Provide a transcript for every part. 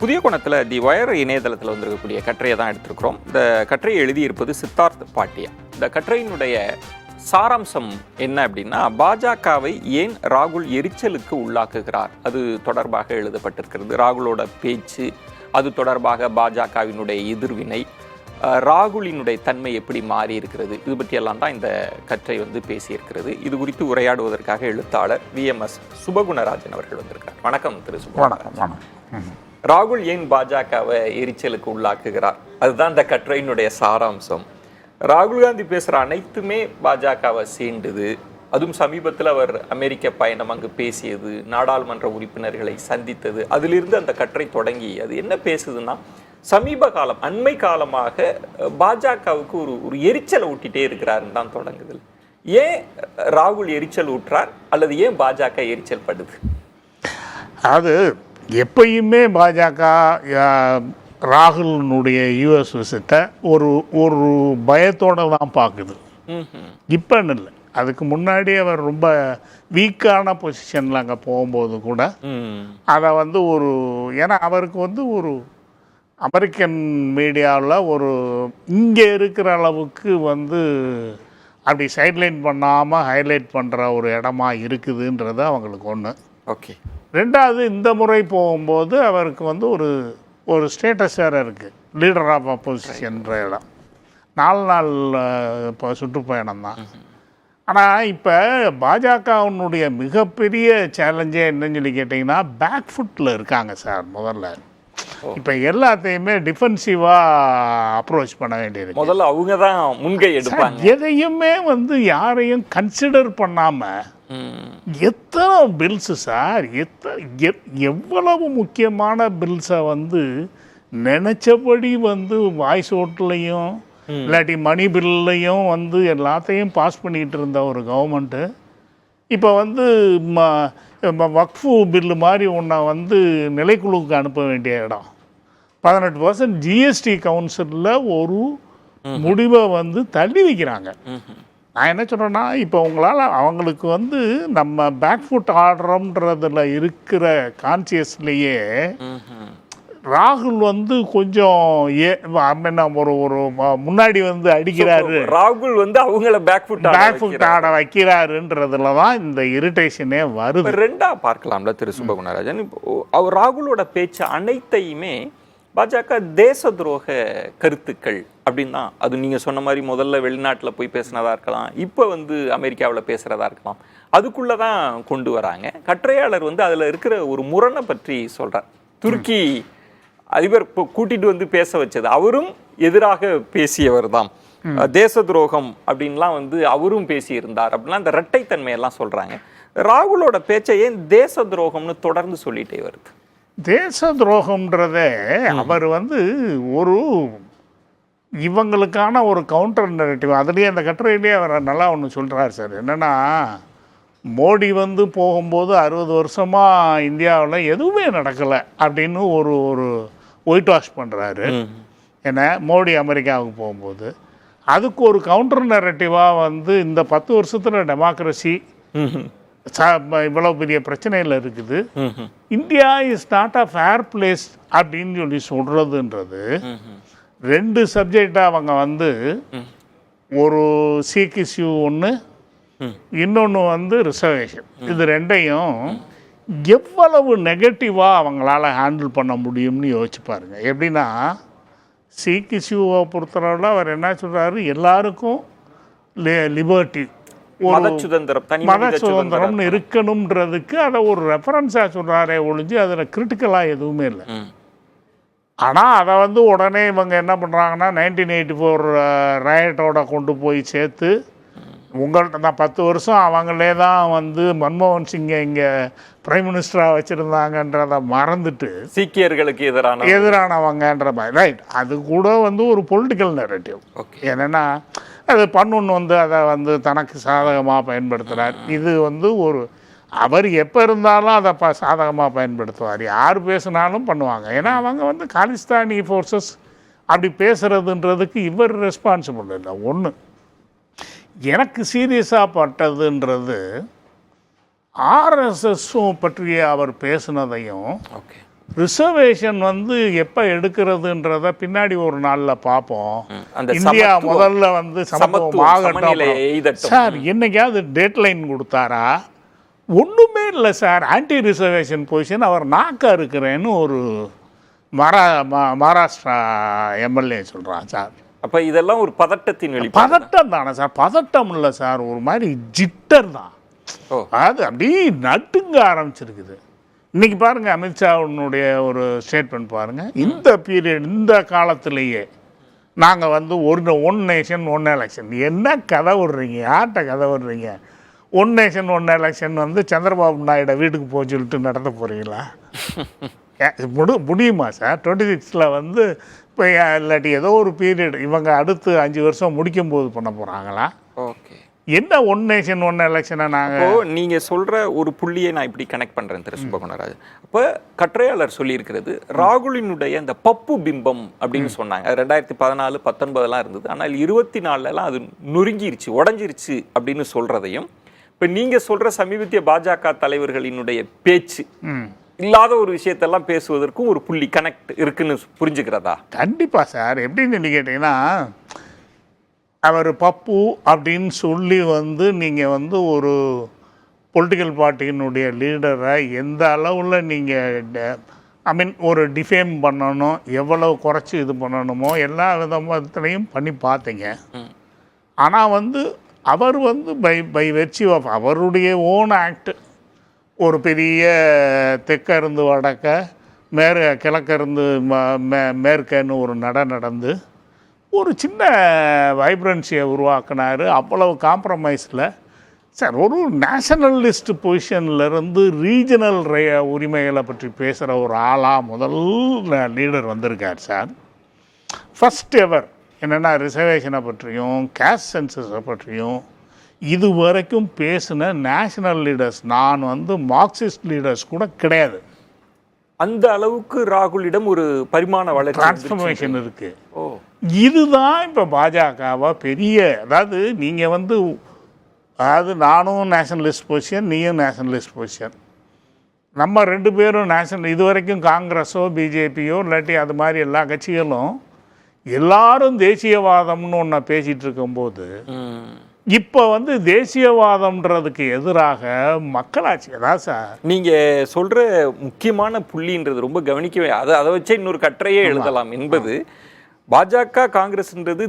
புதிய கோணத்தில் தி வயர் இணையதளத்தில் வந்திருக்கக்கூடிய கட்டுரையை தான் எடுத்திருக்கிறோம். இந்த கட்டுரையை எழுதியிருப்பது சித்தார்த் பாட்டியா. இந்த கட்டுரையினுடைய சாராம்சம் என்ன அப்படின்னா, பாஜகவை ஏன் ராகுல் எரிச்சலுக்கு உள்ளாக்குகிறார் அது தொடர்பாக எழுதப்பட்டிருக்கிறது. ராகுலோட பேச்சு, அது தொடர்பாக பாஜகவினுடைய எதிர்வினை, ராகுலினுடைய தன்மை எப்படி மாறி இருக்கிறது, இது பற்றியெல்லாம் தான் இந்த கட்டுரை பேசியிருக்கிறது. இது குறித்து உரையாடுவதற்காக எழுத்தாளர் VMS சுபகுணராஜன் அவர்கள் வந்திருக்கிறார். வணக்கம் திரு சுபகுணராஜன். ராகுல் ஏன் பாஜகவை எரிச்சலுக்கு உள்ளாக்குகிறார், அதுதான் இந்த கட்டுரையினுடைய சாராம்சம். ராகுல் காந்தி பேசுகிற அனைத்துமே பாஜகவை சீண்டுது. அதுவும் சமீபத்தில் அவர் அமெரிக்க பயணம், அங்கு பேசியது, நாடாளுமன்ற உறுப்பினர்களை சந்தித்தது, அதிலிருந்து அந்த கட்டுரை தொடங்கி அது என்ன பேசுதுன்னா, சமீப காலம், அண்மை காலமாக பாஜகவுக்கு ஒரு எரிச்சலை ஊட்டிகிட்டே இருக்கிறாருன்னு தான் தொடங்குது. ஏன் ராகுல் எரிச்சல் ஊட்டுறார், அல்லது ஏன் பாஜக எரிச்சல் படுது? அது எப்பயுமே பாஜக ராகுலினுடைய யூஎஸ் விசிட்டை ஒரு பயத்தோடு தான் பார்க்குது. இப்போன்னு இல்லை, அதுக்கு முன்னாடி அவர் ரொம்ப வீக்கான பொசிஷனில் அங்கே போகும்போது கூட அதை ஏன்னா அவருக்கு ஒரு அமெரிக்கன் மீடியாவில் இங்கே இருக்கிற அளவுக்கு அப்படி சைட்லைன் பண்ணாமல் ஹைலைட் பண்ணுற ஒரு இடமா இருக்குதுன்றது அவங்களுக்கு ஒன்று. ஓகே. ரெண்டாவது, இந்த முறை போகும்போது அவருக்கு ஒரு ஸ்டேட்டஸ் வேறு இருக்குது, லீடர் ஆஃப் அப்போசிஷன்ற இடம். 4 நாள் இப்போ சுற்றுப்பயணம் தான். ஆனால் இப்போ பாஜகவினுடைய மிகப்பெரிய சேலஞ்சே என்னன்னு சொல்லி கேட்டிங்கன்னா, பேக் ஃபுட்டில் இருக்காங்க சார். முதல்ல இப்போ எல்லாத்தையுமே டிஃபென்சிவாக அப்ரோச் பண்ண வேண்டியது. முதல்ல அவங்க தான் முன்கை எடுப்பாங்க. எதையுமே யாரையும் கன்சிடர் பண்ணாமல் எத்தனை பில்ஸு சார், எவ்வளவு முக்கியமான பில்ஸை நினச்சபடி வாய்ஸ் ஓட்டுலையும் இல்லாட்டி மணி பில்லையும் எல்லாத்தையும் பாஸ் பண்ணிகிட்டு இருந்த ஒரு கவர்மெண்ட்டு இப்போ வக்ஃபு பில்லு மாதிரி ஒன்றை நிலைக்குழுவுக்கு அனுப்ப வேண்டிய இடம். 18% ஜிஎஸ்டி கவுன்சிலில் ஒரு முடிவை தள்ளி வைக்கிறாங்க. நான் என்ன சொல்கிறேன்னா, இப்போ உங்களால் அவங்களுக்கு நம்ம பேக் ஃபுட் ஆடுறோம்ன்றதில் இருக்கிற கான்சியஸ்லேயே ராகுல் கொஞ்சம் ஒரு முன்னாடி அடிக்கிறாரு, ராகுல் அவங்கள பேக் ஃபுட் ஆட வைக்கிறாருன்றதுல தான் இந்த இரிட்டேஷனே வருது. ரெண்டா பார்க்கலாம்ல திரு சுபகுணராஜன். அவர் ராகுலோட பேச்சு அனைத்தையுமே பாஜக தேச துரோக கருத்துக்கள் அப்படின்னு தான். அது நீங்கள் சொன்ன மாதிரி முதல்ல வெளிநாட்டில் போய் பேசினதா இருக்கலாம், இப்போ அமெரிக்காவில் பேசுகிறதா இருக்கலாம், அதுக்குள்ளே தான் கொண்டு வராங்க. கட்டுரையாளர் அதில் இருக்கிற ஒரு முரணை பற்றி சொல்கிறார். துருக்கி அதிபர் கூட்டிட்டு பேச வச்சது அவரும் எதிராக பேசியவர் தான். தேச துரோகம் அப்படின்லாம் அவரும் பேசியிருந்தார் அப்படின்லாம் அந்த இரட்டைத்தன்மையெல்லாம் சொல்கிறாங்க. ராகுலோட பேச்சை ஏன் தேச துரோகம்னு தொடர்ந்து சொல்லிட்டே வருது? தேச துரோகம்ன்றதே அவர் ஒரு இவங்களுக்கான ஒரு கவுண்டர் நரேட்டிவ். அதுலேயே அந்த கட்டுரையிலேயே அவர் நல்லா ஒன்று சொல்கிறார் சார். என்னென்னா, மோடி போகும்போது 60 வருஷமாக இந்தியாவில் எதுவுமே நடக்கலை அப்படின்னு ஒரு ஒயிட் வாஷ் பண்ணுறாரு. ஏன்னா மோடி அமெரிக்காவுக்கு போகும்போது அதுக்கு ஒரு கவுண்டர் நரேட்டிவாக இந்த 10 வருஷத்தில் டெமோக்ரஸி இவ்வளோ பெரிய பிரச்சனையில் இருக்குது, India is not a fair place அப்படின்னு சொல்கிறதுன்றது 2 சப்ஜெக்டாக அவங்க ஒரு சீக் இஷ்யூ ஒன்று, இன்னொன்று ரிசர்வேஷன். இது ரெண்டையும் எவ்வளவு நெகட்டிவாக அவங்களால ஹேண்டில் பண்ண முடியும்னு யோசிச்சு பாருங்க. எப்படின்னா, சீக் இஷ்யூவை பொறுத்தளவில் அவர் என்ன சொல்கிறாரு, எல்லாருக்கும் லிபர்ட்டி, மத சுதந்திரம்னு இருக்கணுன்றதுக்கு அதை ஒரு ரெஃபரன்ஸாக சொல்கிறாரே ஒழிஞ்சு அதில் கிரிட்டிக்கலாக எதுவுமே இல்லை. ஆனால் அதை உடனே இவங்க என்ன பண்ணுறாங்கன்னா, 1984 ரயட்டோட கொண்டு போய் சேர்த்து உங்கள்கிட்ட தான் 10 வருஷம் அவங்களே தான் மன்மோகன் சிங்கை இங்கே பிரைம் மினிஸ்டராக வச்சுருந்தாங்கன்றதை மறந்துட்டு சீக்கியர்களுக்கு எதிரானவங்கன்ற மாதிரி. ரைட், அது கூட ஒரு பொலிட்டிக்கல் நெரேட்டிவ். என்னென்னா, அது பண்ணொன்று அதை தனக்கு சாதகமாக பயன்படுத்துகிறார். இது ஒரு அவர் எப்போ இருந்தாலும் அதை சாதகமாக பயன்படுத்துவார். யார் பேசினாலும் பண்ணுவாங்க. ஏன்னா அவங்க காலிஸ்தானி ஃபோர்ஸஸ் அப்படி பேசுகிறதுன்றதுக்கு இவர் ரெஸ்பான்சிபிள் இல்லை. ஒன்று எனக்கு சீரியஸாக பட்டதுன்றது ஆர்எஸ்எஸும் பற்றிய அவர் பேசுனதையும் ரிசர்வேஷன் வந்து எப்போ எடுக்கிறதுன்றத பின்னாடி ஒரு நாளில் பார்ப்போம். அந்த இந்தியா சமத்துவம், முதல்ல வந்து சமத்துவம் சமநிலை ஆகட்டும். எய்தட்டும். சார் என்னைக்காவது டேட்லைன் கொடுத்தாரா? ஒன்றுமே இல்லை சார். ஆன்டி ரிசர்வேஷன் பொசிஷன் அவர் நாக்கா இருக்கிறேன்னு ஒரு மகாராஷ்டிரா எம்எல்ஏ சொல்கிறான் சார். அப்ப இதெல்லாம் ஒரு பதட்டத்தின் வெளிப்பாடு. பதட்டம் தானே சார்? பதட்டம் இல்லை சார், ஒரு மாதிரி ஜிட்டர் தான். ஓ. அது அப்படியே நட்டுங்க ஆரம்பிச்சிருக்குது. இன்னைக்கு பாருங்க, அமித்ஷாவுடைய ஒரு ஸ்டேட்மெண்ட் பாருங்க. இந்த பீரியட், இந்த காலத்திலேயே நாங்கள் வந்து ஒன் நேஷன் ஒன் எலெக்ஷன். என்ன கதை விடுறீங்க? யார்கிட்ட கதை விடுறீங்க? ஒன் நேஷன் ஒன் எலெக்ஷன் வந்து சந்திரபாபு நாயுடு வீட்டுக்கு போக சொல்லிட்டு நடத்த போகிறீங்களா? முடியுமா சார்? 26 வந்து இப்போ இல்லாட்டி ஏதோ ஒரு பீரியட் இவங்க அடுத்து 5 வருஷம் முடிக்கும் போது பண்ண போகிறாங்களா? ஓகே. என்ன ஒன் நேஷன் ஒன் எலெக்ஷனை நாங்கள் இப்போ நீங்க சொல்ற ஒரு புள்ளியை நான் இப்படி கனெக்ட் பண்றேன் திரு சுப்பகுணராஜ். அப்போ கற்றையாளர் சொல்லியிருக்கிறது ராகுலினுடைய அந்த பப்பு பிம்பம் அப்படின்னு சொன்னாங்க. 2014, 19 இருந்தது. ஆனால் 24 அது நொறுங்கிருச்சு, உடஞ்சிருச்சு அப்படின்னு சொல்றதையும், இப்போ நீங்க சொல்ற சமீபத்திய பாஜக தலைவர்களினுடைய பேச்சு இல்லாத ஒரு விஷயத்தெல்லாம் பேசுவதற்கும் ஒரு புள்ளி கனெக்ட் இருக்குன்னு புரிஞ்சுக்கிறதா? கண்டிப்பாக சார். எப்படின்னு கேட்டிங்கன்னா, அவர் பப்பு அப்படின்னு சொல்லி வந்து நீங்கள் வந்து ஒரு பொலிட்டிக்கல் பார்ட்டியினுடைய லீடரை எந்த அளவில் நீங்கள் ஒரு டிஃபேம் பண்ணணும், எவ்வளவு குறைச்சி இது பண்ணணுமோ எல்லா விதத்துலையும் பண்ணி பார்த்தீங்க. ஆனால் வந்து அவர் வந்து பை வெர்ச்யூ ஆஃப் அவருடைய ஓன் ஆக்ட் ஒரு பெரிய தெற்க இருந்து வடக்க, கிழக்க இருந்து மேற்கன்னு ஒரு நடந்து ஒரு சின்ன வைப்ரன்சியை உருவாக்குனார். அவ்வளவு காம்ப்ரமைஸில் சார் ஒரு நேஷனலிஸ்ட் பொசிஷன்லேருந்து ரீஜனல் உரிமைகளை பற்றி பேசுகிற ஒரு ஆளாக முதல் லீடர் வந்திருக்கார் சார். ஃபஸ்ட் எவர் என்னென்னா ரிசர்வேஷனை பற்றியும் கேஸ்ட் சென்சஸை பற்றியும் இது வரைக்கும் பேசின நேஷனல் லீடர்ஸ் நான் வந்து மார்க்சிஸ்ட் லீடர்ஸ் கூட கிடையாது. அந்த அளவுக்கு ராகுலிடம் ஒரு பரிமாண வளர்ச்சி, டிரான்ஸ்ஃபர்மேஷன் இருக்கு. இதுதான் இப்போ பாஜகவா பெரிய, அதாவது நீங்கள் வந்து நானும் நேஷனலிஸ்ட் பொசிஷன், நீயும் நேஷனலிஸ்ட் பொசிஷன், நம்ம 2 பேரும் இது வரைக்கும் காங்கிரஸோ பிஜேபியோ இல்லாட்டி அது மாதிரி எல்லா கட்சிகளும் எல்லாரும் தேசியவாதம்னு ஒன்று பேசிகிட்டு இருக்கும்போது இப்போ வந்து தேசியவாதம்ன்றதுக்கு எதிராக மக்களாட்சி. அதான் சார் நீங்கள் சொல்கிற முக்கியமான புள்ளின்றது ரொம்ப கவனிக்கவே, அதை வச்சு இன்னொரு கட்டுரையே எழுதலாம் என்பது, பாஜக காங்கிரஸ்ன்றது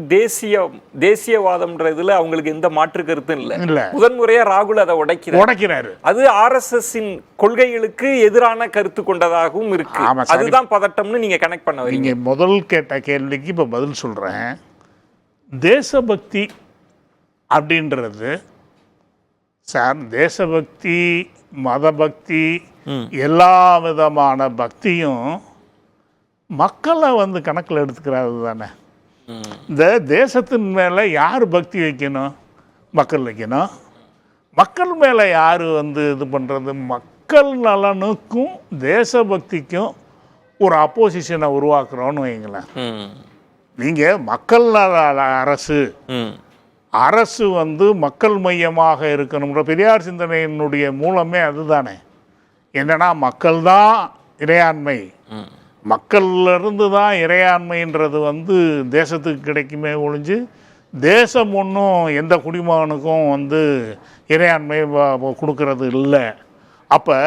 தேசியவாதம்ன்றதுல அவங்களுக்கு எந்த மாற்று கருத்தும் இல்லை. முதன்முறையா ராகுல் அதை உடைக்கிறாரு. அது RSSின் கொள்கைகளுக்கு எதிரான கருத்து கொண்டதாகவும் இருக்கு. அதுதான் பதட்டம்னு நீங்க கனெக்ட் பண்ண வரீங்க. முதல் கேட்ட கேள்விக்கு இப்ப பதில் சொல்றேன். தேசபக்தி அப்படின்றது சார், தேசபக்தி, மதபக்தி, எல்லா விதமான பக்தியும் மக்களை வந்து கணக்கில் எடுத்துக்கிறது தானே. இந்த தேசத்தின் மேலே யார் பக்தி வைக்கணும்? மக்கள் வைக்கணும். மக்கள் மேலே யார் வந்து இது பண்ணுறது? மக்கள் நலனுக்கும் தேசபக்திக்கும் ஒரு அப்போசிஷனை உருவாக்குறோன்னு வைங்களேன். நீங்கள் மக்கள் நல அரசு வந்து மக்கள் மையமாக இருக்கணுன்ற பெரியார் சிந்தனையினுடைய மூலமே அதுதானே. என்னன்னா மக்கள் தான் இறையாண்மை, மக்களிலிருந்து தான் இறையாண்மைன்றது வந்து தேசத்துக்கு கிடைக்குமே ஒழிஞ்சு தேசம் ஒன்றும் எந்த குடிமகனுக்கும் வந்து இறையாண்மை கொடுக்கறது இல்லை. அப்போ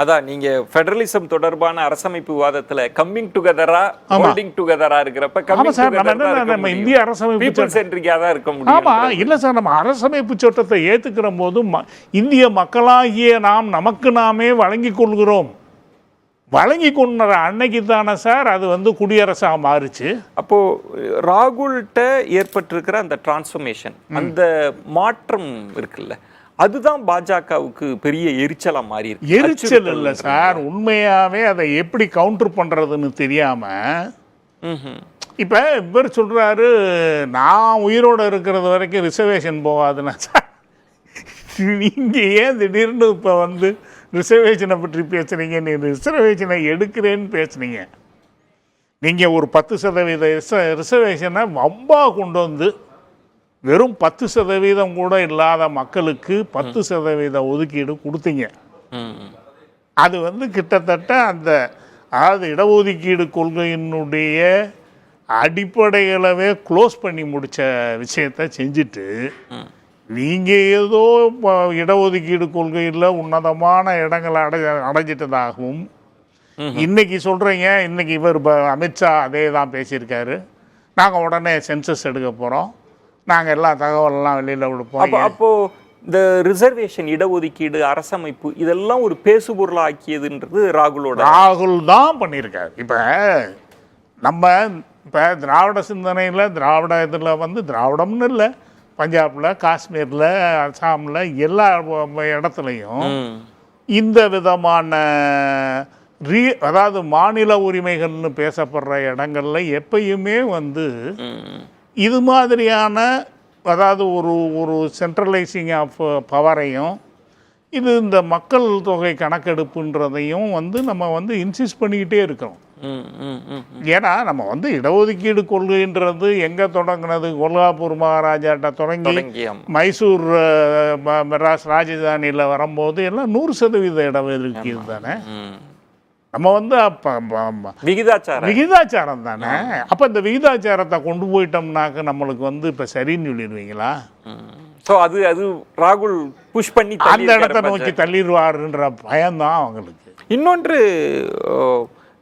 அதான் நீங்க ஃபெடரலிசம் தொடர்பான அரசமைப்பு விவாதத்துல கம்மிங் டுகெதரா ஹோல்டிங் டுகெதரா இருக்கிறப்ப நம்ம இந்திய அரசமைப்பு சென்ட்ரிக்கா தான் இருக்க முடியும். ஆமா இல்ல சார், நம்ம அரசமைப்பு சட்டத்தை ஏத்துக்கிற போது இந்திய மக்களாகிய நாம் நமக்கு நாமே வழங்கி கொள்கிறோம். வழங்கி கொண்ட அன்னைக்கு தானே சார் அது வந்து குடியரசாக மாறுச்சு. அப்போ ராகுல்கிட்ட ஏற்பட்டிருக்கிற அந்த டிரான்ஸ்ஃபர்மேஷன், அந்த மாற்றம் இருக்குல்ல, அதுதான் பாஜகவுக்கு பெரிய எரிச்சலா மாறி இருக்கு. எரிச்சல் இல்லை சார், உண்மையாவே அதை எப்படி கவுண்டர் பண்றதுன்னு தெரியாம இப்ப இவர் சொல்றாரு நான் உயிரோட இருக்கிறது வரைக்கும் ரிசர்வேஷன் போகாதுன்னா சார், நீங்க ஏன் திடீர்னு இப்ப வந்து ரிசர்வேஷனை பற்றி பேசுறீங்க? நீ ரிசர்வேஷனை எடுக்கிறேன்னு பேசுனீங்க. நீங்க ஒரு 10% ரிசர்வேஷனை வம்பா கொண்டு வந்து வெறும் 10% கூட இல்லாத மக்களுக்கு 10% ஒதுக்கீடு கொடுத்தீங்க. அது வந்து கிட்டத்தட்ட அதாவது இடஒதுக்கீடு கொள்கையினுடைய அடிப்படைகளவே க்ளோஸ் பண்ணி முடித்த விஷயத்தை செஞ்சுட்டு நீங்கள் ஏதோ இடஒதுக்கீடு கொள்கையில் உன்னதமான இடங்களை அடைஞ்சிட்டதாகவும் இன்னைக்கு சொல்கிறீங்க. இன்னைக்கு இவர் அமித்ஷா அதே தான் பேசியிருக்காரு. நாங்கள் உடனே சென்சஸ் எடுக்க போகிறோம், நாங்கள் எல்லா தகவலெல்லாம் வெளியில் விடுப்போம். அப்போது இந்த ரிசர்வேஷன், இடஒதுக்கீடு, அரசமைப்பு இதெல்லாம் ஒரு பேசுபொருளாக ஆக்கியதுன்றது ராகுல் தான் பண்ணியிருக்காரு. இப்போ நம்ம திராவிட சிந்தனையில் திராவிட இதில் திராவிடம்னு இல்லை, பஞ்சாபில், காஷ்மீரில், அசாமில் எல்லா இடத்துலையும் இந்த விதமான அதாவது மாநில உரிமைகள்னு பேசப்படுற இடங்கள்ல எப்பயுமே இது மாதிரியான அதாவது ஒரு சென்ட்ரலைசிங் ஆஃப் பவரையும் இது இந்த மக்கள் தொகை கணக்கெடுப்புன்றதையும் நம்ம இன்சிஸ்ட் பண்ணிக்கிட்டே இருக்கிறோம். ஏன்னா நம்ம இடஒதுக்கீடு கொள்கைன்றது எங்கே தொடங்கினது? கொல்காப்பூர் மகாராஜாட்ட தொடங்கி மைசூர் மெட்ராஸ் ராஜதானியில் வரும்போது எல்லாம் 100% இடஒதுக்கீடு தானே. நம்ம விகிதாச்சாரம் தானே. அப்போ இந்த விகிதாச்சாரத்தை கொண்டு போயிட்டோம்னாக்க நம்மளுக்கு இப்போ சரின்னு சொல்லிடுவீங்களா? ஸோ அது ராகுல் புஷ் பண்ணி அந்த இடத்த நோக்கி தள்ளிடுவாருன்ற பயம்தான் அவங்களுக்கு. இன்னொன்று,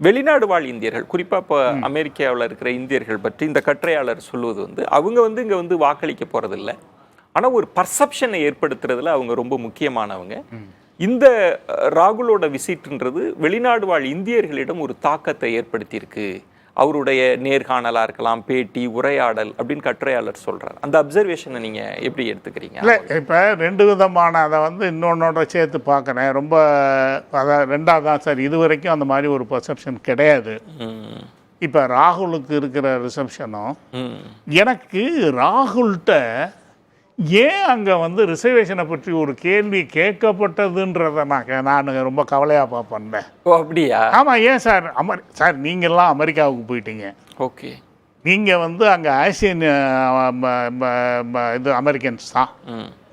வெளிநாடு வாழ் இந்தியர்கள், குறிப்பாக இப்போ அமெரிக்காவில் இருக்கிற இந்தியர்கள் பற்றி இந்த கட்டுரையாளர் சொல்லுவது அவங்க இங்கே வாக்களிக்க போகிறதில்ல, ஆனால் ஒரு பர்செப்ஷனை ஏற்படுத்துறதுல அவங்க ரொம்ப முக்கியமானவங்க. இந்த ராகுலோட விசிட்ன்றது வெளிநாடு வாழ் இந்தியர்களிடம் ஒரு தாக்கத்தை ஏற்படுத்தியிருக்கு. அவருடைய நேர்காணலாக இருக்கலாம், பேட்டி, உரையாடல் அப்படின்னு கட்டுரையாளர் சொல்கிறார். அந்த அப்சர்வேஷனை நீங்கள் எப்படி எடுத்துக்கிறீங்க? இல்லை, இப்போ 2 விதமான அதை இன்னொன்னோட சேர்த்து பார்க்குறேன். ரொம்ப அதான் 2ஆவது தான் சார். இது வரைக்கும் அந்த மாதிரி ஒரு பர்செப்ஷன் கிடையாது. இப்போ ராகுலுக்கு இருக்கிற ரிசப்ஷனும் எனக்கு ராகுல்கிட்ட ஏன் அங்கே ரிசர்வேஷனை பற்றி ஒரு கேள்வி கேட்கப்பட்டதுன்றதை நான் ரொம்ப கவலையாக பார்ப்பேன். ஓ, அப்படியா? ஆமாம். ஏன் சார் சார் நீங்கள்லாம் அமெரிக்காவுக்கு போயிட்டீங்க. ஓகே. நீங்கள் அங்கே ஆசியன் அமெரிக்கன்ஸ் தான்,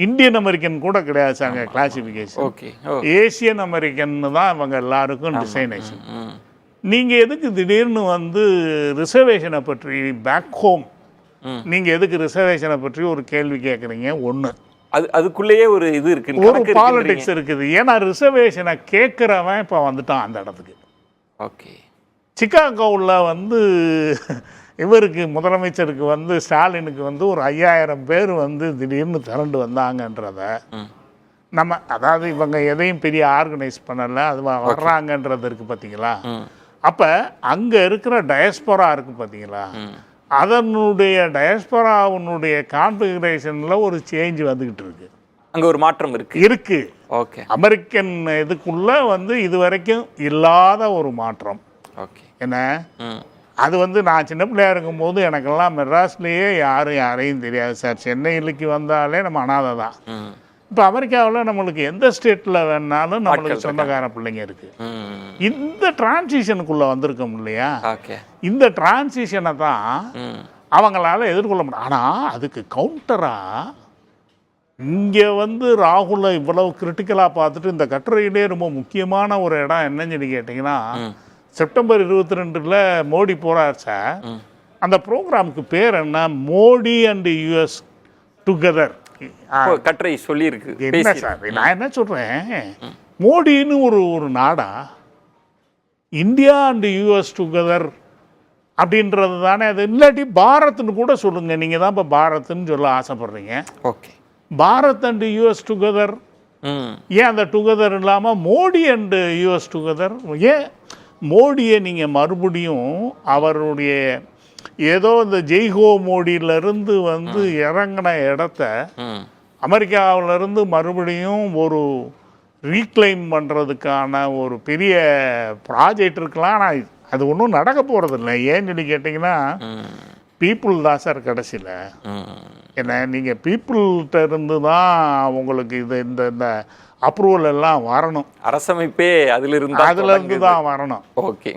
இந்தியன் அமெரிக்கன் கூட கிடையாது சார் அங்கே கிளாசிஃபிகேஷன். ஓகே. ஏசியன் அமெரிக்கன்னு தான் இவங்க எல்லாருக்கும் டிசைனேஷன். நீங்கள் எதுக்கு திடீர்னு ரிசர்வேஷனை பற்றி பேக் ஹோம் நீங்கள் எதுக்கு ரிசர்வேஷனை பற்றி ஒரு கேள்வி கேட்குறீங்க? ஒன்று, அதுக்குள்ளேயே ஒரு இது இருக்குது, ஒரு பாலிடிக்ஸ் இருக்குது. ஏன்னா ரிசர்வேஷனை கேட்குறவன் இப்போ வந்துட்டான் அந்த இடத்துக்கு. ஓகே. சிகாகோவில் இவருக்கு முதலமைச்சருக்கு ஸ்டாலினுக்கு ஒரு 5000 பேர் திடீர்னு திரண்டு வந்தாங்கன்றத நம்ம, அதாவது இவங்க எதையும் பெரிய ஆர்கனைஸ் பண்ணலை, அது வர்றாங்கன்றது இருக்குது பார்த்தீங்களா? அப்போ அங்கே இருக்கிற டயஸ்போரா இருக்குது பார்த்தீங்களா, அதனுடைய டயஸ்போராவுடைய கான்ஃபிகரேஷனில் ஒரு சேஞ்ச் வந்துக்கிட்டு இருக்கு. அங்கே ஒரு மாற்றம் இருக்கு. ஓகே. அமெரிக்கன் இதுக்குள்ளே இது வரைக்கும் இல்லாத ஒரு மாற்றம். ஓகே. என்ன அது நான் சின்ன பிள்ளையாக இருக்கும்போது எனக்கெல்லாம் மெட்ராஸ்லேயே யாரையும் தெரியாது சார். சென்னையிலுக்கு வந்தாலே நம்ம அனாதை தான். இப்போ அமெரிக்காவில் நம்மளுக்கு எந்த ஸ்டேட்டில் வேணாலும் நம்மளுக்கு சொந்தக்கார பிள்ளைங்க இருக்குது. இந்த டிரான்சிஷனுக்குள்ளே வந்திருக்கோம் இல்லையா? இந்த டிரான்சிஷனை தான் அவங்களால எதிர்கொள்ள முடியும். ஆனால் அதுக்கு கவுண்டராக இங்கே ராகுலை இவ்வளவு கிரிட்டிக்கலாக பார்த்துட்டு இந்த கட்டுரையிலே ரொம்ப முக்கியமான ஒரு இடம் என்னன்னு சொல்லி கேட்டிங்கன்னா, செப்டம்பர் 22 மோடி போகிறார் சார். அந்த ப்ரோக்ராமுக்கு பேர் என்ன? மோடி அண்ட் யூஎஸ் டுகெதர் கட்டுரை சொல்லியிருக்கு. என்ன சார் நான் என்ன சொல்கிறேன், மோடின்னு ஒரு நாடா? இந்தியா அண்ட் யூஎஸ் டுகெதர் அப்படின்றது தானே அது. இல்லாட்டி பாரத்னு கூட சொல்லுங்கள். நீங்கள் தான் இப்போ பாரத்னு சொல்ல ஆசைப்படுறீங்க. Okay. Bharat and US together ஏன் அந்த டுகெதர் இல்லாமல் மோடி அண்ட் யூஎஸ் டுகெதர்? ஏன் மோடியை நீங்கள் மறுபடியும் அவருடைய ஏதோ இந்த ஜெய்ஹோ மோடியிலிருந்து இறங்கின இடத்த அமெரிக்காவிலிருந்து மறுபடியும் ஒரு ரீக்ளைம் பண்ணுறதுக்கான ஒரு பெரிய ப்ராஜெக்ட் இருக்கலாம். ஆனால் அது ஒன்றும் நடக்க போகிறதில்ல. ஏன்னு சொல்லி கேட்டிங்கன்னா, பீப்புள் தான் சார் கடைசியில். என்ன, நீங்கள் பீப்புள்கிட்ட இருந்து தான் உங்களுக்கு இந்த இந்த அப்ரூவல் எல்லாம் வரணும். அரசமைப்பே அதிலிருந்து தான் வரணும். ஓகே.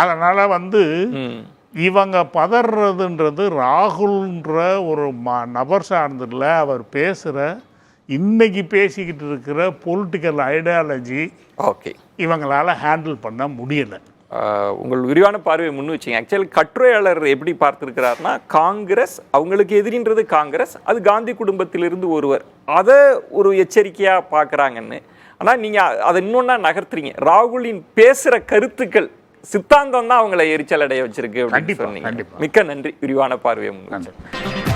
அதனால் இவங்க பதறதுன்றது ராகுல்ன்ற ஒரு நபர் சார்ந்தில்ல. அவர் பேசுகிற இன்னைக்கு பேசிக்கிட்டு இருக்கிற பொலிட்டிக்கல் ஐடியாலஜி ஓகே இவங்களால் ஹேண்டில் பண்ண முடியலை. உங்கள் விரிவான பார்வையை முன் வச்சிங்க. ஆக்சுவலி கட்டுரையாளர் எப்படி பார்த்துருக்கிறாருன்னா, காங்கிரஸ் அவங்களுக்கு எதிரின்றது காங்கிரஸ், அது காந்தி குடும்பத்திலிருந்து ஒருவர், அதை ஒரு எச்சரிக்கையாக பார்க்குறாங்கன்னு. ஆனால் நீங்கள் அதை இன்னொன்னா நகர்த்துறீங்க, ராகுலின் பேசுகிற கருத்துக்கள் சித்தாந்தம் தான் அவங்களை எரிச்சல் அடைய வச்சிருக்கு அப்படின்னு சொன்னீங்க. மிக்க நன்றி விரிவான பார்வையை முன். நன்றி.